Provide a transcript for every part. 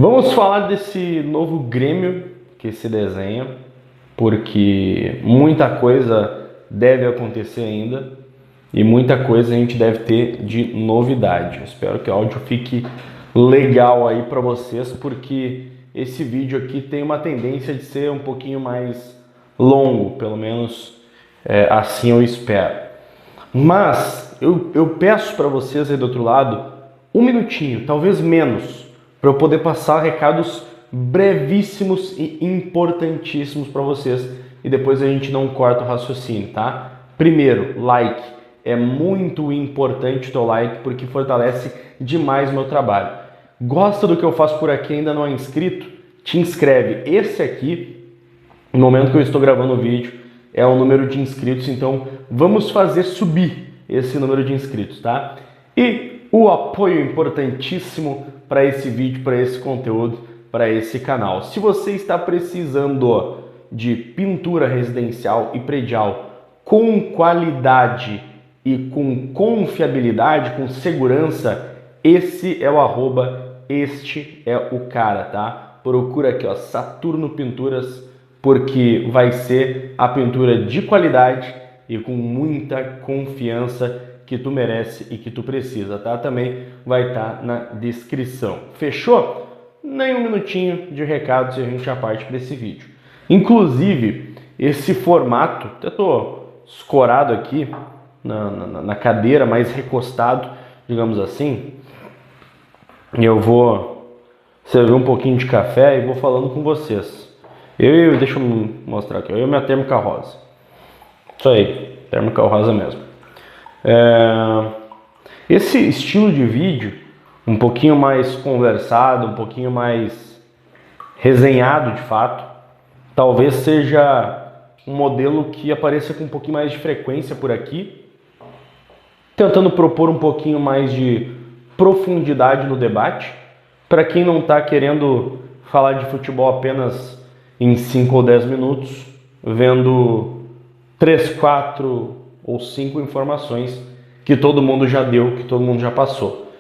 Vamos falar desse novo Grêmio que se desenha, porque muita coisa deve acontecer ainda e muita coisa a gente deve ter de novidade. Eu espero que o áudio fique legal aí para vocês, porque esse vídeo aqui tem uma tendência de ser um pouquinho mais longo, pelo menos assim eu espero. Mas eu peço para vocês aí do outro lado um minutinho, talvez menos, para eu poder passar recados brevíssimos e importantíssimos para vocês e depois a gente não corta o raciocínio, tá? Primeiro, like. É muito importante o teu like porque fortalece demais o meu trabalho. Gosta do que eu faço por aqui e ainda não é inscrito? Te inscreve. Esse aqui, no momento que eu estou gravando o vídeo, é o número de inscritos, então vamos fazer subir esse número de inscritos, tá? E o apoio importantíssimo para esse vídeo, para esse conteúdo, para esse canal. Se você está precisando de pintura residencial e predial com qualidade e com confiabilidade, com segurança, esse é o arroba, este é o cara, tá? Procura aqui, ó, Saturno Pinturas, porque vai ser a pintura de qualidade e com muita confiança que tu merece e que tu precisa, tá? Também vai estar na descrição. Fechou? Nem um minutinho de recados e a gente já parte para esse vídeo. Inclusive, esse formato, até tô escorado aqui na cadeira, mais recostado, digamos assim, e eu vou servir um pouquinho de café e vou falando com vocês. Deixa eu mostrar aqui, eu e minha térmica rosa. Isso aí, térmica rosa mesmo. Esse estilo de vídeo, um pouquinho mais conversado, um pouquinho mais resenhado de fato, talvez seja um modelo que apareça com um pouquinho mais de frequência por aqui, tentando propor um pouquinho mais de profundidade no debate, para quem não está querendo falar de futebol apenas em 5 ou 10 minutos, vendo 3, 4 ou 5 informações que todo mundo já deu, que todo mundo já passou.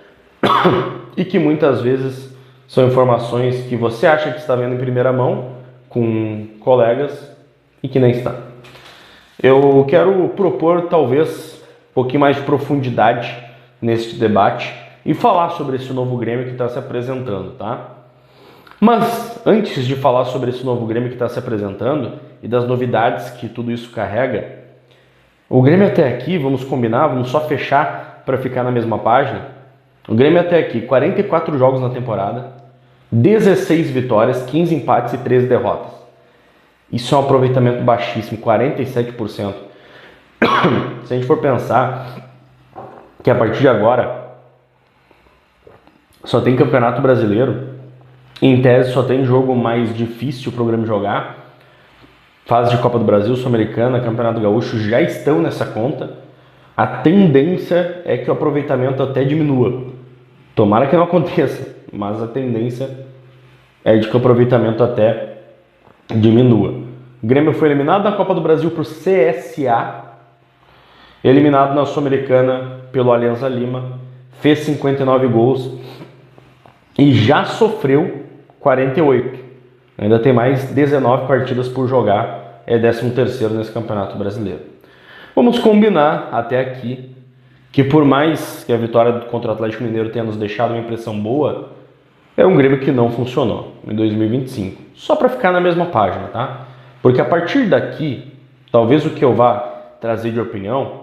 E que muitas vezes são informações que você acha que está vendo em primeira mão com colegas e que nem está. Eu quero propor talvez um pouquinho mais de profundidade neste debate e falar sobre esse novo Grêmio que está se apresentando, tá? Mas antes de falar sobre esse novo Grêmio que está se apresentando e das novidades que tudo isso carrega, o Grêmio até aqui, vamos combinar, vamos só fechar para ficar na mesma página. O Grêmio até aqui, 44 jogos na temporada, 16 vitórias, 15 empates e 13 derrotas. Isso é um aproveitamento baixíssimo, 47%. Se a gente for pensar que a partir de agora só tem Campeonato Brasileiro, em tese só tem jogo mais difícil para o Grêmio jogar, fase de Copa do Brasil, Sul-Americana, Campeonato Gaúcho já estão nessa conta. A tendência é que o aproveitamento até diminua. Tomara que não aconteça, mas a tendência é de que o aproveitamento até diminua. O Grêmio foi eliminado na Copa do Brasil por CSA, eliminado na Sul-Americana pelo Alianza Lima, fez 59 gols e já sofreu 48. Ainda tem mais 19 partidas por jogar, é 13º nesse Campeonato Brasileiro. Vamos combinar até aqui que por mais que a vitória contra o Atlético Mineiro tenha nos deixado uma impressão boa, é um Grêmio que não funcionou em 2025. Só para ficar na mesma página, tá? Porque a partir daqui, talvez o que eu vá trazer de opinião,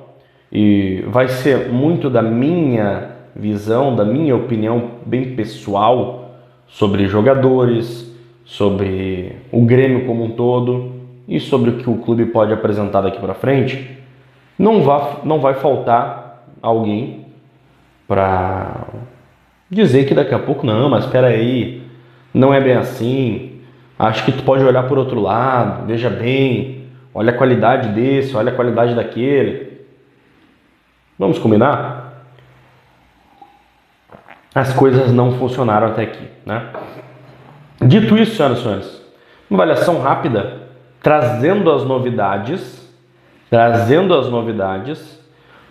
e vai ser muito da minha visão, da minha opinião bem pessoal sobre jogadores, sobre o Grêmio como um todo e sobre o que o clube pode apresentar daqui para frente, não vai faltar alguém para dizer que daqui a pouco não, mas espera aí, não é bem assim, acho que tu pode olhar por outro lado, veja bem, olha a qualidade desse, olha a qualidade daquele. Vamos combinar? As coisas não funcionaram até aqui, né? Dito isso, senhoras e senhores, uma avaliação rápida, trazendo as novidades,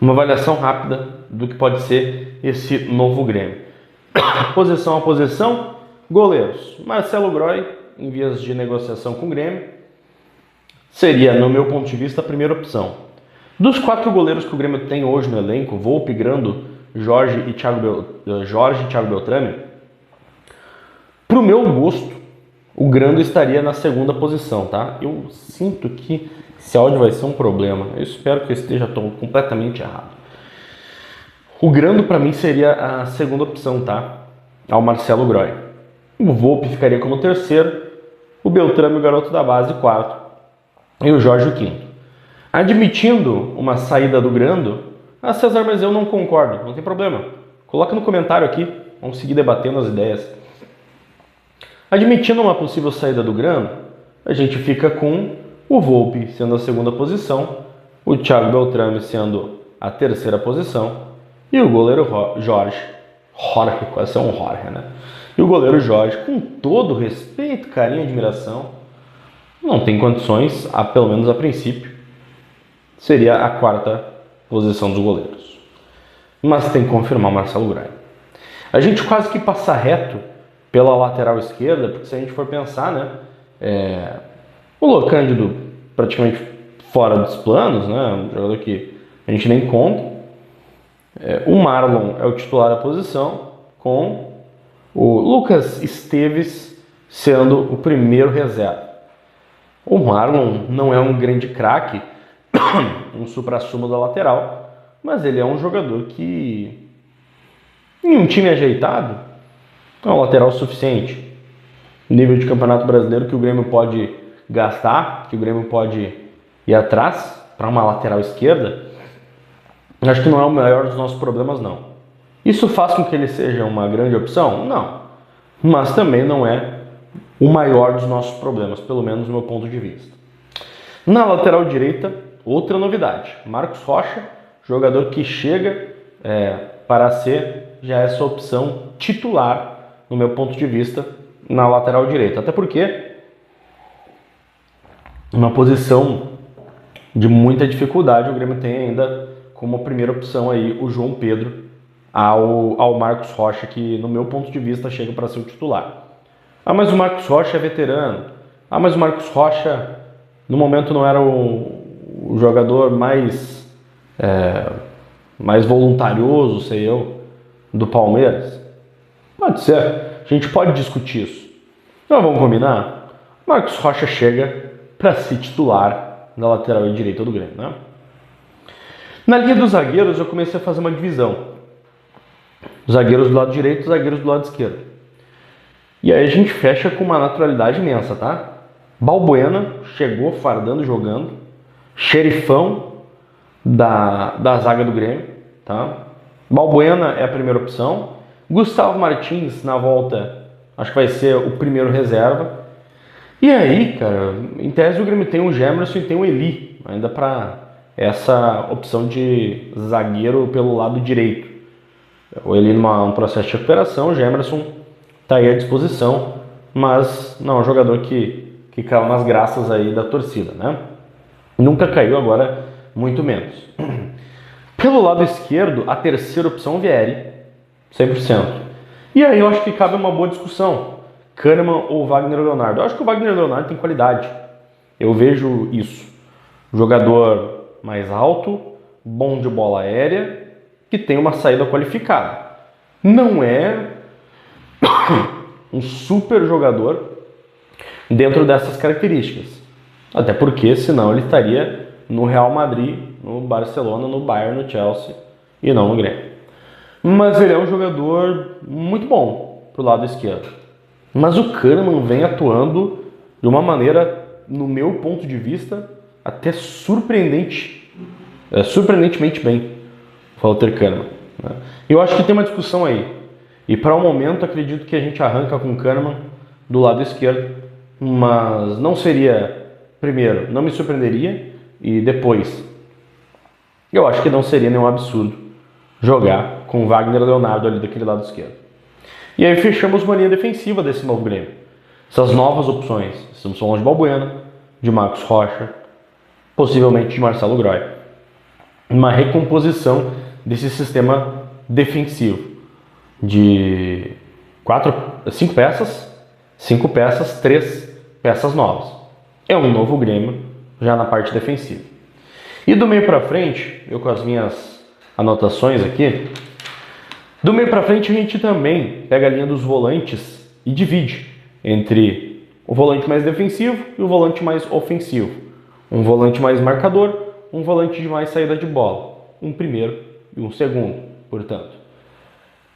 uma avaliação rápida do que pode ser esse novo Grêmio. Posição a posição, Goleiros. Marcelo Groy, em vias de negociação com o Grêmio, seria, no meu ponto de vista, a primeira opção. Dos 4 goleiros que o Grêmio tem hoje no elenco, Volpi, Grando, Jorge e Thiago Beltrame, pro meu gosto, o Grando estaria na segunda posição, tá? Eu sinto que esse áudio vai ser um problema. Eu espero que eu esteja completamente errado. O Grando, para mim, seria a segunda opção, tá? Ao Marcelo Groy. O Volpi ficaria como terceiro, o Beltrame, o garoto da base, quarto, e o Jorge, o quinto. Admitindo uma saída do Grando, César, mas eu não concordo, não tem problema. Coloca no comentário aqui, vamos seguir debatendo as ideias. Admitindo uma possível saída do Grando, a gente fica com o Volpi sendo a segunda posição, o Thiago Beltrame sendo a terceira posição e o goleiro Jorge, quase é um Jorge, né? E o goleiro Jorge, com todo respeito, carinho e admiração, não tem condições, pelo menos a princípio, seria a quarta posição dos goleiros. Mas tem que confirmar o Marcelo Groy. A gente quase que passa reto pela lateral esquerda, porque se a gente for pensar, né, o Locândido praticamente fora dos planos, né, um jogador que a gente nem conta. O Marlon é o titular da posição, com o Lucas Esteves sendo o primeiro reserva. O Marlon não é um grande craque, um supra-sumo da lateral, mas ele é um jogador que, em um time ajeitado, é um lateral suficiente. Nível de Campeonato Brasileiro que o Grêmio pode gastar, que o Grêmio pode ir atrás para uma lateral esquerda, acho que não é o maior dos nossos problemas, não. Isso faz com que ele seja uma grande opção? Não. Mas também não é o maior dos nossos problemas, pelo menos do meu ponto de vista. Na lateral direita, outra novidade. Marcos Rocha, jogador que chega para ser já essa opção titular, no meu ponto de vista, na lateral direita. Até porque uma posição de muita dificuldade, o Grêmio tem ainda como primeira opção aí o João Pedro ao Marcos Rocha, que no meu ponto de vista chega para ser o titular. Mas o Marcos Rocha é veterano. Mas o Marcos Rocha no momento não era o jogador mais voluntarioso, sei eu, do Palmeiras? Pode ser, a gente pode discutir isso. Então vamos combinar? Marcos Rocha chega para ser titular na lateral direita do Grêmio, né? Na linha dos zagueiros eu comecei a fazer uma divisão. Zagueiros do lado direito, zagueiros do lado esquerdo. E aí a gente fecha com uma naturalidade imensa, tá? Balbuena chegou fardando, jogando. Xerifão da zaga do Grêmio, tá? Balbuena é a primeira opção. Gustavo Martins na volta, acho que vai ser o primeiro reserva. E aí, cara, em tese o Grêmio tem o Gemerson e tem o Eli, ainda para essa opção de zagueiro pelo lado direito. O Eli num processo de recuperação, o Gemerson está aí à disposição, mas não é um jogador que caiu nas graças aí da torcida, né? Nunca caiu, agora muito menos. Pelo lado esquerdo, a terceira opção, Vieri, 100%. E aí eu acho que cabe uma boa discussão, Kahneman ou Wagner Leonardo. Eu acho que o Wagner Leonardo tem qualidade, eu vejo isso. Jogador mais alto, bom de bola aérea, que tem uma saída qualificada. Não é um super jogador dentro dessas características. Até porque, senão, ele estaria no Real Madrid, no Barcelona, no Bayern, no Chelsea e não no Grêmio. Mas ele é um jogador muito bom pro lado esquerdo. Mas o Kahneman vem atuando de uma maneira, no meu ponto de vista, até surpreendentemente bem, o Walter Kahneman, né? Eu acho que tem uma discussão aí. E para o momento, acredito que a gente arranca com o Kahneman do lado esquerdo, mas não seria, primeiro, não me surpreenderia, e depois, eu acho que não seria nenhum absurdo jogar com Wagner Leonardo ali daquele lado esquerdo. E aí fechamos uma linha defensiva desse novo Grêmio. Essas novas opções, estamos falando de Balbuena, de Marcos Rocha, possivelmente de Marcelo Groy. Uma recomposição desse sistema defensivo, de 5 peças, 5 peças, 3 peças novas. É um novo Grêmio já na parte defensiva. E do meio para frente, eu com as minhas anotações aqui, do meio para frente a gente também pega a linha dos volantes e divide entre o volante mais defensivo e o volante mais ofensivo. Um volante mais marcador, um volante de mais saída de bola. Um primeiro e um segundo, portanto.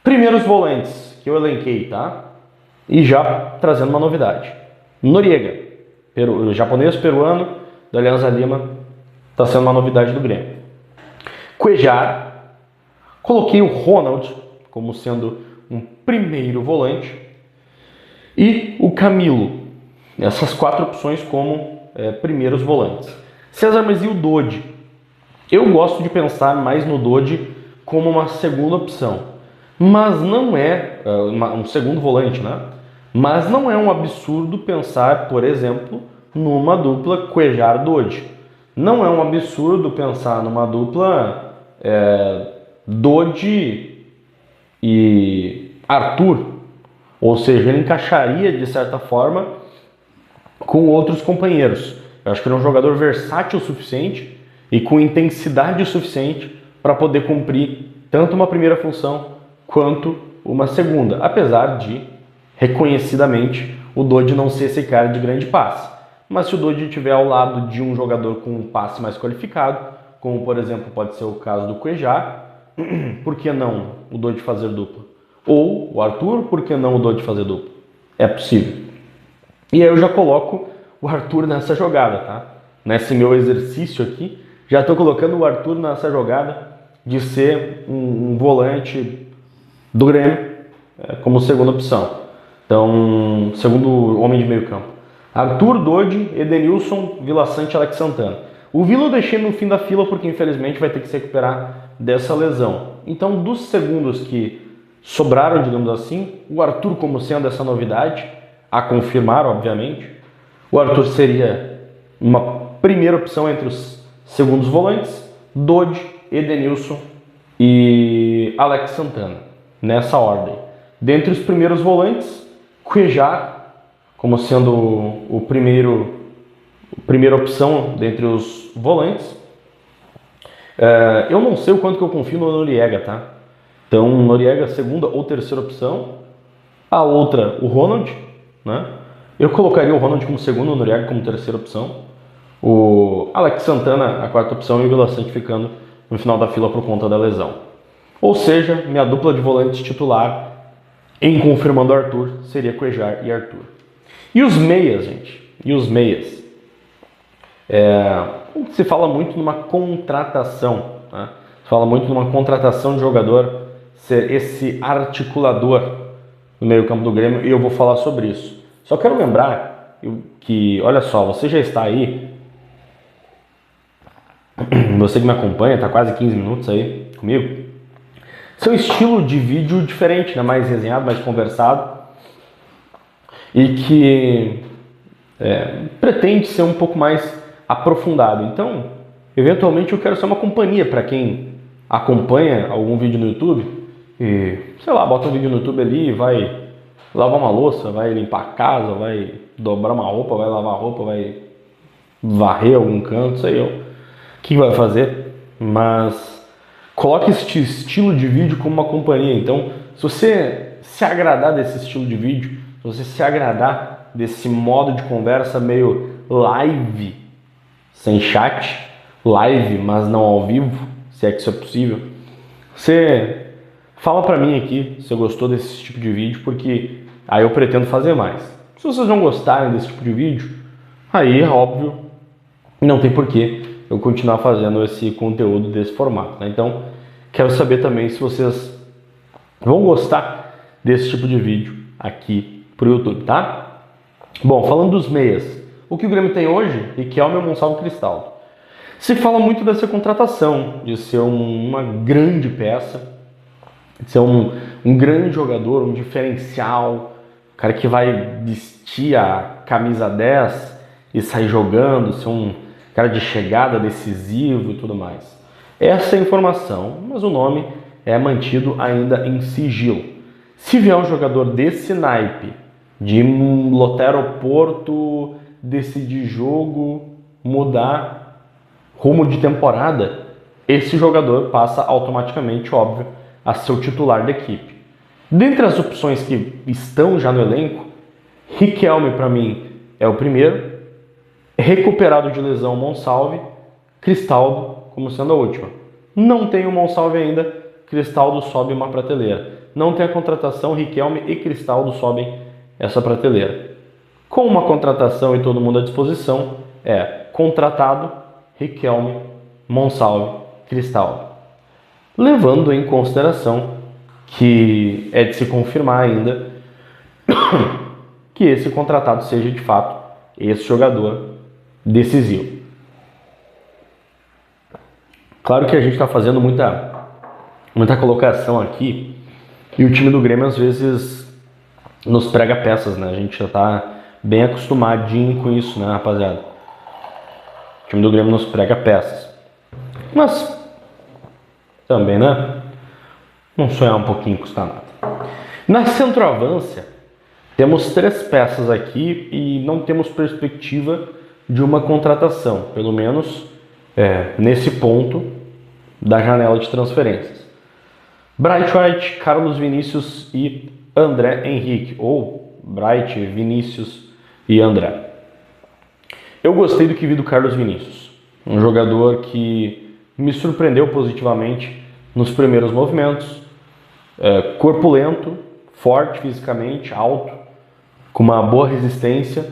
Primeiros volantes que eu elenquei, tá? E já trazendo uma novidade. Noriega, japonês peruano da Alianza Lima, está sendo uma novidade do Grêmio. Cuejar, coloquei o Ronald como sendo um primeiro volante e o Camilo. Essas 4 opções como primeiros volantes. César, mas e o Dodi? Eu gosto de pensar mais no Dodi como uma segunda opção. Mas não é um segundo volante, né? Mas não é um absurdo pensar, por exemplo, numa dupla Cuejar-Dodi. Não é um absurdo pensar numa dupla Dodi e Arthur. Ou seja, ele encaixaria de certa forma com outros companheiros. Eu acho que ele é um jogador versátil o suficiente e com intensidade suficiente para poder cumprir tanto uma primeira função quanto uma segunda, apesar de, reconhecidamente, o Dodi não ser esse cara de grande passe. Mas se o Dodi estiver ao lado de um jogador com um passe mais qualificado, como por exemplo pode ser o caso do Cuejar, por que não o Dodi fazer dupla? Ou o Arthur, por que não o Dodi fazer dupla? É possível. E aí eu já coloco o Arthur nessa jogada, tá? Nesse meu exercício aqui, já estou colocando o Arthur nessa jogada de ser um volante do Grêmio como segunda opção. Então, segundo homem de meio campo. Arthur, Dodi, Edenilson, Vila Sante e Alex Santana. O Vila eu deixei no fim da fila porque infelizmente vai ter que se recuperar dessa lesão. Então, dos segundos que sobraram, digamos assim, o Arthur como sendo essa novidade, a confirmar, obviamente. O Arthur seria uma primeira opção entre os segundos volantes, Dodi, Edenilson e Alex Santana, nessa ordem. Dentre os primeiros volantes, Cuejar como sendo a primeira opção dentre os volantes. Eu não sei o quanto que eu confio no Noriega, tá? Então, Noriega, segunda ou terceira opção. A outra, o Ronald, né? Eu colocaria o Ronald como segundo, o Noriega como terceira opção. O Alex Santana, a quarta opção, e o Vila Sante ficando no final da fila por conta da lesão. Ou seja, minha dupla de volantes titular, em confirmando o Arthur, seria Cuejar e Arthur. E os meias, gente? E os meias? Se fala muito numa contratação, né? Se fala muito numa contratação de jogador ser esse articulador no meio campo do Grêmio, e eu vou falar sobre isso. Só quero lembrar que, olha só, você já está aí, você que me acompanha, está quase 15 minutos aí comigo, seu estilo de vídeo diferente, né? Mais resenhado, mais conversado, e que pretende ser um pouco mais aprofundado. Então, eventualmente eu quero ser uma companhia para quem acompanha algum vídeo no YouTube e, sei lá, bota um vídeo no YouTube ali e vai lavar uma louça, vai limpar a casa, vai dobrar uma roupa, vai lavar a roupa, vai varrer algum canto, sei eu o que vai fazer, mas coloque este estilo de vídeo como uma companhia. Então, se você se agradar desse estilo de vídeo, se você se agradar desse modo de conversa meio live, sem chat, live, mas não ao vivo, se é que isso é possível, você fala pra mim aqui se você gostou desse tipo de vídeo, porque aí eu pretendo fazer mais. Se vocês não gostarem desse tipo de vídeo, aí é óbvio, não tem porquê eu continuar fazendo esse conteúdo desse formato, né? Então, quero saber também se vocês vão gostar desse tipo de vídeo aqui pro YouTube, tá? Bom, falando dos meias, o que o Grêmio tem hoje, Riquelme e Gonçalo Cristaldo. Se fala muito dessa contratação, de ser uma grande peça, de ser um grande jogador, um diferencial, um cara que vai vestir a camisa 10 e sair jogando, ser um cara de chegada decisivo e tudo mais. Essa é a informação, mas o nome é mantido ainda em sigilo. Se vier um jogador desse naipe, de lotar aeroporto, decidir jogo, mudar rumo de temporada, esse jogador passa automaticamente, óbvio, a ser o titular da equipe. Dentre as opções que estão já no elenco, Riquelme para mim é o primeiro, recuperado de lesão Monsalve, Cristaldo como sendo a última. Não tem o Monsalve ainda, Cristaldo sobe uma prateleira. Não tem a contratação, Riquelme e Cristaldo sobem essa prateleira. Com uma contratação e todo mundo à disposição, é contratado, Riquelme, Monsalve, Cristaldo. Levando em consideração que é de se confirmar ainda que esse contratado seja de fato esse jogador decisivo. Claro que a gente está fazendo muita colocação aqui e o time do Grêmio às vezes nos prega peças, né? A gente já está bem acostumadinho com isso, né, rapaziada? O time do Grêmio nos prega peças. Mas também, né? Não sonhar um pouquinho custa nada. Na centroavância, temos 3 peças aqui e não temos perspectiva de uma contratação, pelo menos nesse ponto da janela de transferências. Bright White, Carlos Vinícius e André Henrique, ou Bright, Vinícius e André. Eu gostei do que vi do Carlos Vinícius, um jogador que me surpreendeu positivamente nos primeiros movimentos, corpulento, forte fisicamente, alto, com uma boa resistência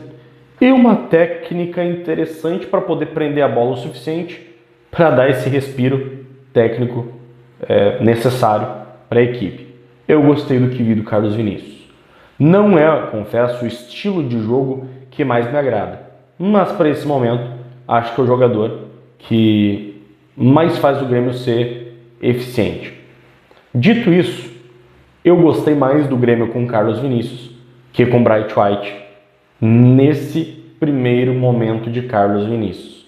e uma técnica interessante para poder prender a bola o suficiente para dar esse respiro técnico necessário para a equipe. Eu gostei do que vi do Carlos Vinícius. Não é, confesso, o estilo de jogo que mais me agrada, mas para esse momento acho que é o jogador que mais faz o Grêmio ser eficiente. Dito isso, eu gostei mais do Grêmio com Carlos Vinícius que com Bright White nesse primeiro momento de Carlos Vinícius.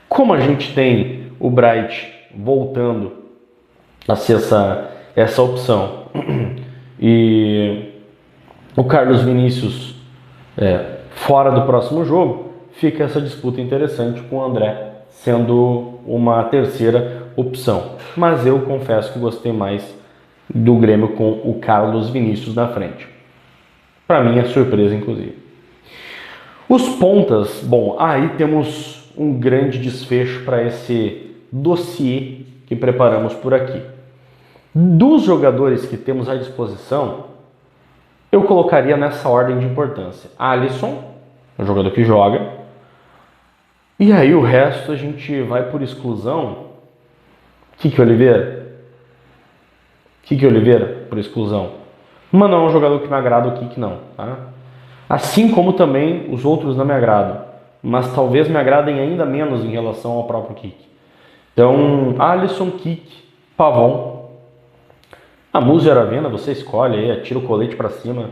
Como a gente tem o Bright voltando a ser essa opção e o Carlos Vinícius fora do próximo jogo, fica essa disputa interessante com o André sendo uma terceira opção. Mas eu confesso que gostei mais do Grêmio com o Carlos Vinícius na frente. Para mim é surpresa, inclusive. Os pontas, bom, aí temos um grande desfecho para esse dossiê que preparamos por aqui. Dos jogadores que temos à disposição, eu colocaria nessa ordem de importância. Alisson, um jogador que joga. E aí o resto a gente vai por exclusão. Kiki Oliveira, por exclusão. Mas não é um jogador que me agrada, o Kiki não, tá? Assim como também os outros não me agradam, mas talvez me agradem ainda menos em relação ao próprio Kiki. Então, Alisson, Kiki, Pavon. A Musa e Aravena, você escolhe aí, atira o colete para cima.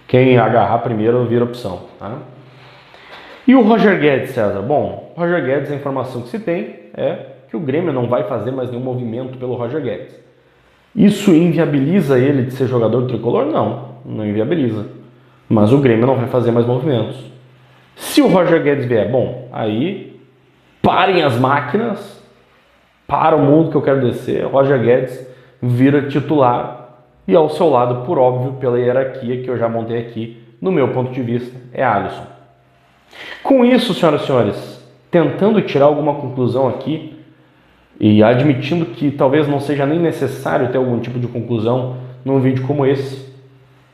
Quem agarrar primeiro vira opção, tá? E o Roger Guedes, César? Bom, o Roger Guedes, a informação que se tem é que o Grêmio não vai fazer mais nenhum movimento pelo Roger Guedes. Isso inviabiliza ele de ser jogador do tricolor? Não inviabiliza. Mas o Grêmio não vai fazer mais movimentos. Se o Roger Guedes vier, bom, aí parem as máquinas, para o mundo que eu quero descer, Roger Guedes vira titular e ao seu lado, por óbvio, pela hierarquia que eu já montei aqui, no meu ponto de vista, é Alisson. Com isso, senhoras e senhores, tentando tirar alguma conclusão aqui e admitindo que talvez não seja nem necessário ter algum tipo de conclusão num vídeo como esse,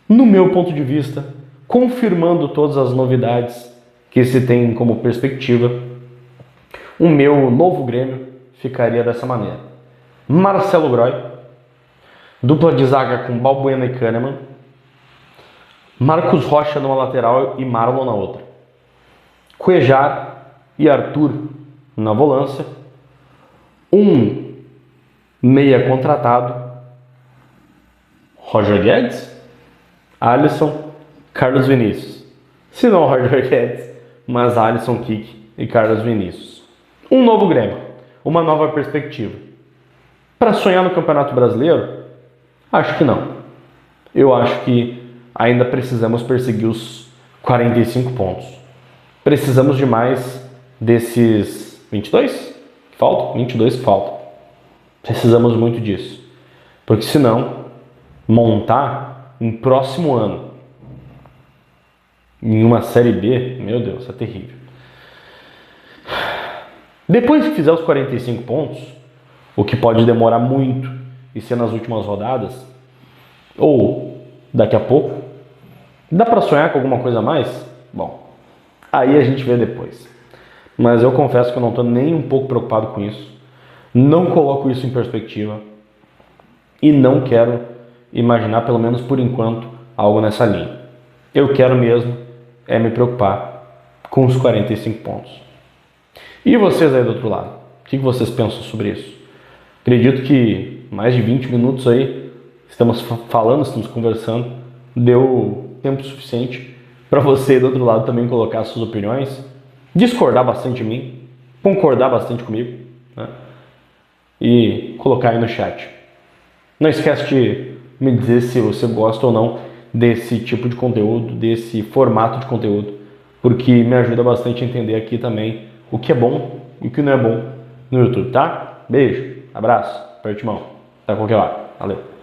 no meu ponto de vista, confirmando todas as novidades que se tem como perspectiva, o meu novo Grêmio ficaria dessa maneira. Marcelo Groy, dupla de zaga com Balbuena e Kahneman, Marcos Rocha numa lateral e Marlon na outra, Cuejar e Arthur na volância, um meia contratado, Roger Guedes, Alisson, Carlos Vinícius. Se não Roger Guedes, mas Alisson, Kiki e Carlos Vinícius. Um novo Grêmio, uma nova perspectiva. Para sonhar no Campeonato Brasileiro? Acho que não. eu acho que ainda precisamos perseguir os 45 pontos. Precisamos de mais desses 22 que faltam? 22 que faltam. Precisamos muito disso. Porque senão, montar um próximo ano em uma Série B, meu Deus, é terrível. Depois que fizer os 45 pontos, o que pode demorar muito e ser nas últimas rodadas, ou daqui a pouco, dá pra sonhar com alguma coisa a mais? Bom, aí a gente vê depois. Mas eu confesso que eu não tô nem um pouco preocupado com isso. Não coloco isso em perspectiva. E não quero imaginar, pelo menos por enquanto, algo nessa linha. Eu quero mesmo é me preocupar com os 45 pontos. E vocês aí do outro lado? O que vocês pensam sobre isso? Acredito que mais de 20 minutos aí estamos falando, estamos conversando. Deu tempo suficiente para você aí do outro lado também colocar suas opiniões, discordar bastante de mim, concordar bastante comigo, né? E colocar aí no chat. Não esquece de me dizer se você gosta ou não desse tipo de conteúdo, desse formato de conteúdo, porque me ajuda bastante a entender aqui também o que é bom e o que não é bom no YouTube, tá? Beijo, abraço, aperte mão, até qualquer hora, valeu!